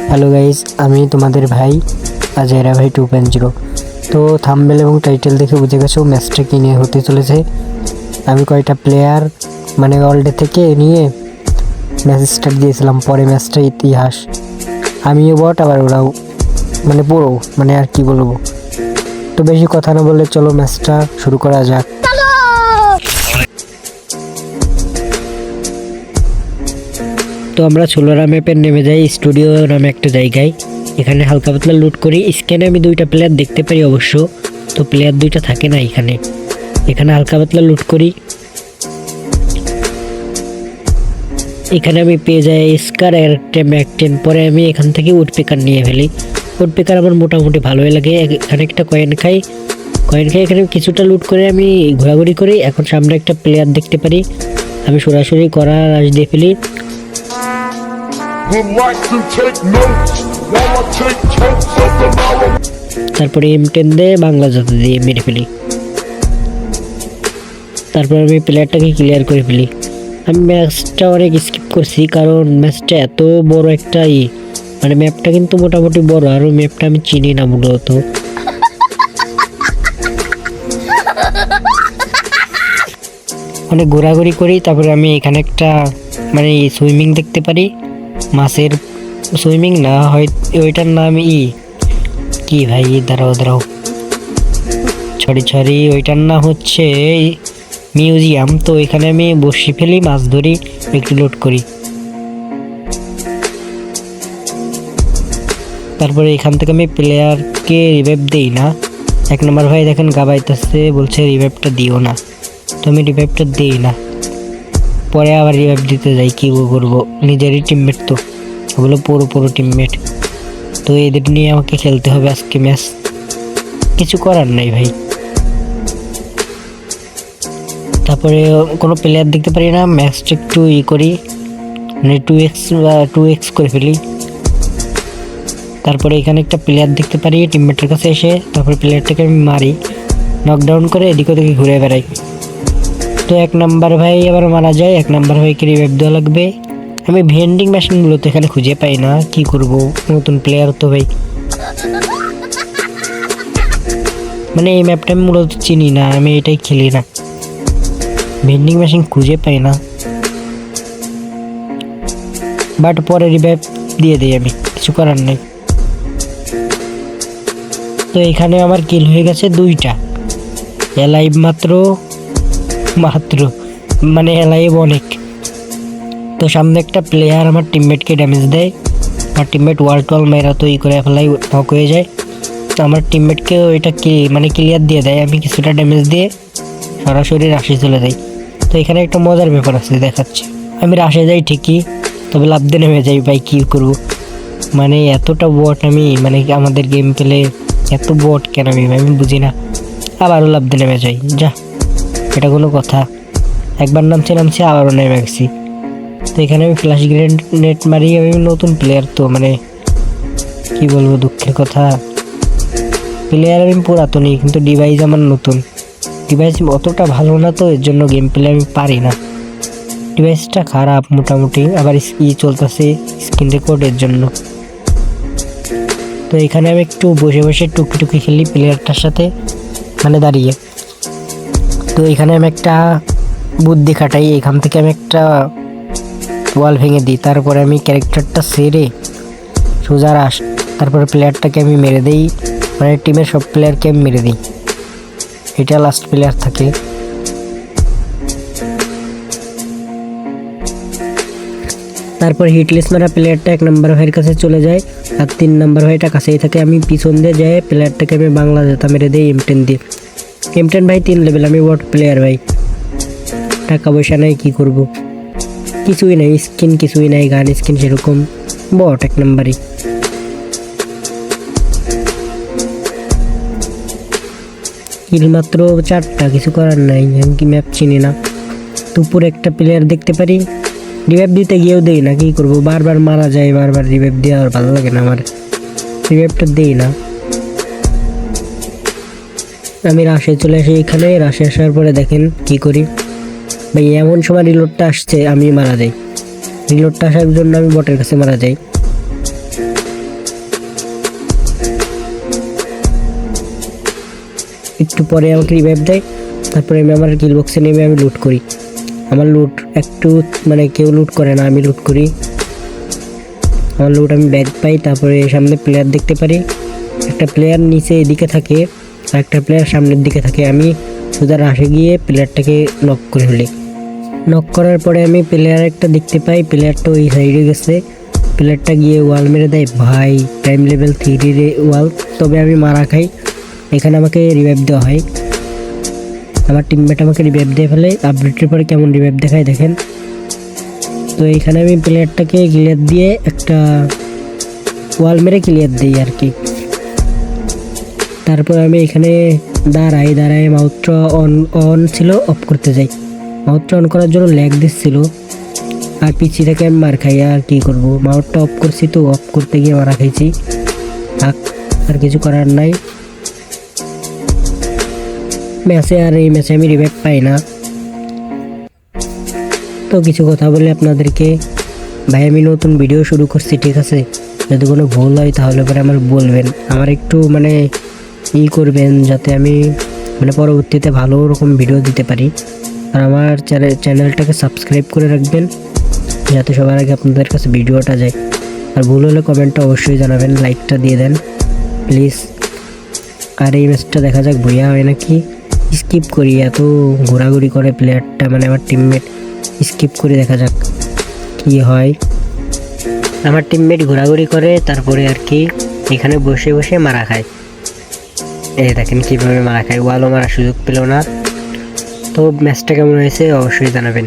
Hello guys, আমি তোমাদের ভাই আজেরা ভাই 2.0। তো থাম্বনেল এবং টাইটেল দেখে বুঝে গেছো ম্যাচটা কি নিয়ে হতে চলেছে। আমি কয়টা প্লেয়ার মানে ওয়ার্ল্ডে থেকে নিয়ে ম্যাচ স্টার্ট দিয়েছিলাম, পরে ম্যাচটা ইতিহাস। আমিও বট, আবার ওরাও মানে পুরো মানে আর কি বলবো। তো বেশি কথা না বলে চলো ম্যাচটা শুরু করা যাক। তো আমরা ছোলারা ম্যাপে নেমে যাই, স্টুডিও নামে একটা জায়গায়। এখানে হালকা পাতলা লুট করি। স্ক্যানে আমি দুইটা প্লেয়ার দেখতে পারি অবশ্য, তো প্লেয়ার দুইটা থাকে না এখানে। এখানে হালকা পাতলা লুট করি। এখানে আমি পেয়ে যাই স্কার আর একটা ম্যাক-10। পরে আমি এখান থেকে উডপেকার নিয়ে ফেলি। উডপেকার আমার মোটামুটি ভালোই লাগে। এখানে একটা কয়েন খাই। এখানে কিছুটা লুট করে আমি ঘোরাঘুরি করি। এখন সামনে একটা প্লেয়ার দেখতে পারি, আমি সরাসরি করা রাশ দিয়ে ফেলি। তারপরে M10 দিয়ে বাংলা জাতি দিয়ে মেরে ফেলি। তারপর আমি প্লেয়ারটাকে ক্লিয়ার করে ফেলি। আমি ম্যাচটা অনেক স্কিপ করছি, কারণ ম্যাচটা এত বড় একটা মানে ম্যাপটা কিন্তু মোটামুটি বড়, আর ওই ম্যাপটা আমি চিনি না মূলত। অনেক ঘোরাঘুরি করি। তারপরে আমি এখানে একটা মানে সুইমিং দেখতে পারি, মাছের সুইমিং না হয় ওইটার নাম কি ভাই, দাঁড়াও ছড়ি ওইটার নাম হচ্ছে মিউজিয়াম। তো এখানে আমি বসি ফেলি, মাছ ধরি, একটু লোড করি। তারপরে এখান থেকে আমি প্লেয়ারকে রিভাইভ দিই না। 1 নম্বর ভাই দেখেন গাবাইতেছে, বলছে রিভাইভটা দিও না, তো আমি রিভাইভটা দিই না। পরে আবার রিভাইভ দিতে যাই, কী করবো, নিজেরই টিমমেট তো, ওগুলো পুরো টিমমেট। তো এদের নিয়ে আমাকে খেলতে হবে আজকে ম্যাচ, কিছু করার নাই ভাই। তারপরে কোনো প্লেয়ার দেখতে পারি না, ম্যাচটা একটু করি, মানে 2x করে ফেলি। তারপরে এখানে একটা প্লেয়ার দেখতে পারি টিমমেটের কাছে এসে, তারপরে প্লেয়ারটাকে আমি মারি, নকডাউন করে এদিক ওদিকে ঘুরে বেড়াই। তো 1 নম্বর ভাই আবার মারা যায়। 1 নম্বর ভাইকে রিভাইভ দেওয়া লাগবে। আমি ভেন্ডিং মেশিনগুলো তো এখানে খুঁজে পাই না, কি করব, নতুন প্লেয়ার তো ভাই। মানে এই ম্যাপটা আমি মূলত চিনি না, আমি এটাই খেলি না, ভেন্ডিং মেশিন খুঁজে পাই না। বাট পরে রিভাইভ দিয়ে দিই, আমি কিছু করার নেই। তো এখানে আমার কিল হয়ে গেছে 2টা, এলাইভ মাত্র মানে এলাইভ অনেক। তো সামনে একটা প্লেয়ার আমার টিমমেটকে ড্যামেজ দেয়, আমার টিমমেট ওয়াল টল মেরা তো করে ফেলাই, নক হয়ে যায়। তো আমার টিমমেটকে ওইটা মানে ক্লিয়ার দিয়ে দেয়, আমি কিছুটা ড্যামেজ দিয়ে সরাসরি রাশে চলে যাই। তো এখানে একটা মজার ব্যাপার আছে, দেখাচ্ছে। আমি রাশে যাই ঠিকই, তবে লাভ দিয়ে নেমে যাই ভাই, কী করবো। মানে এতটা বট আমি, মানে আমাদের গেম প্লে এত বট কেন আমি বুঝি না। আবারও লাভ দিয়ে নেমে যাই, যা এটা কোনো কথা। একবার নামছি আবারও নেমে গেছি। তো এখানে আমি ফ্ল্যাশ গ্রেনেড মারি। আমি নতুন প্লেয়ার তো, মানে কি বলবো, দুঃখের কথা। প্লেয়ার আমি পুরাতনই, কিন্তু ডিভাইস আমার নতুন। ডিভাইস অতটা ভালো না, তো এর জন্য গেম প্লে আমি পারি না। ডিভাইসটা খারাপ মোটামুটি, আবার চলতেছে স্ক্রিন রেকর্ডের জন্য। তো এখানে আমি একটু বসে টুকি খেলি প্লেয়ারটার সাথে, মানে দাঁড়িয়ে। তো এখানে আমি একটা বুদ্ধি খাটাই, এখান থেকে আমি একটা ওয়াল ভেঙে দিই। তারপরে আমি ক্যারেক্টারটা সেরে সোজা রাশ, তারপরে প্লেয়ারটাকে আমি মেরে দিই, মানে টিমের সব প্লেয়ারকে আমি মেরে দিই। এটা লাস্ট প্লেয়ার থাকে। তারপর হিটলেস মারা প্লেয়ারটা 1 নম্বর ভাইয়ের কাছে চলে যায়, আর 3 নম্বর ভাইটা কাছেই থাকে। আমি পিছন দিয়ে যাই, প্লেয়ারটাকে আমি বাংলা জেতা মেরে দিই M10 দিয়ে। M10 ভাই 3 লেভেল, আমি বট প্লেয়ার ভাই, টাকা পয়সা নাই, কি করব, কিছুই নাই, স্কিন কিছুই নাই, গান স্কিন সেরকম, বট 1 নম্বরই। কিল মাত্র 4টা, কিছু করার নাই, আমি কি ম্যাপ চিনি না। তো উপরে একটা প্লেয়ার দেখতে পারি, রিভাইভ দিতে গিয়েও দেই না, কি করব, বারবার মারা যায়, বারবার রিভাইভ দিয়ে আর ভালো লাগে না আমার, রিভাইভটা দেই না। আমি রাশে চলে আসি। এখানে রাশে আসার পরে দেখেন কি করি ভাই, এমন সময় রিলোডটা আসছে, আমি মারা যাই। রিলোডটা আসার জন্য আমি বটের কাছে মারা যাই। একটু পরে আমাকে রিভাইভ দেয়। তারপরে আমি আমার কিল বক্সে নেমে আমি লুট করি। আমার লুট একটু মানে কেউ লুট করে না, আমি লুট করি। আমার লুট আমি ব্যাগ পাই। তারপরে সামনে প্লেয়ার দেখতে পারি, একটা প্লেয়ার নিচে এদিকে থাকে আর একটা প্লেয়ার সামনের দিকে থাকে। আমি সোজা রাশে গিয়ে প্লেয়ারটাকে নক করে ফেলি। নক করার পরে আমি প্লেয়ার একটা দেখতে পাই, প্লেয়ারটা ওই সাইডে গেছে। প্লেয়ারটা গিয়ে ওয়াল মেরে দেয় ভাই, টাইম লেভেল 3 ওয়াল। তবে আমি মারা খাই। এখানে আমাকে রিভাইভ দেওয়া হয়, আমার টিমমেট আমাকে রিভাইভ দিয়ে ফেলে। আপডেটের পরে কেমন রিভাইভ দেখায় দেখেন। তো এইখানে আমি প্লেয়ারটাকে ক্লিয়ার দিয়ে একটা ওয়াল মেরে ক্লিয়ার দিই আর কি। তারপর আমি এখানে দাঁড়ায় মাউথটা অন ছিল, অফ করতে যাই। মাউথটা অন করার জন্য ল্যাগ দিচ্ছিল আর পিছিয়ে থেকে আমি মার খাই। আর কি করব, মাউথটা অফ করছি তো অফ করতে গিয়ে মারা খাইছি। আর কিছু করার নাই। ম্যাচে আর এই ম্যাচে আমি রিভাইভ পাই না। তো কিছু কথা বলে আপনাদেরকে, ভাই আমি নতুন ভিডিও শুরু করছি, ঠিক আছে? যদি কোনো ভুল হয় তাহলে পরে আমার বলবেন, আমার একটু মানে করবেন যাতে আমি মানে পরবর্তীতে ভালো রকম ভিডিও দিতে পারি। আর আমার চ্যানেলটাকে সাবস্ক্রাইব করে রাখবেন যাতে সবার আগে আপনাদের কাছে ভিডিওটা যায়। আর ভুল হলে কমেন্টটা অবশ্যই জানাবেন, লাইকটা দিয়ে দেন প্লিজ। আর এই ম্যাচটা দেখা যাক ভইয়া হয় নাকি। স্কিপ করি, এত ঘোরাঘুরি করে প্লেয়ারটা মানে আমার টিমমেট, স্কিপ করে দেখা যাক কি হয়। আমার টিমমেট ঘোরাঘুরি করে, তারপরে আর কি এখানে বসে বসে মারা খায়। এই দেখেন কীভাবে মারা খায়, ওয়ালও মারার সুযোগ পেল না। তো ম্যাচটা কেমন হয়েছে অবশ্যই জানাবেন।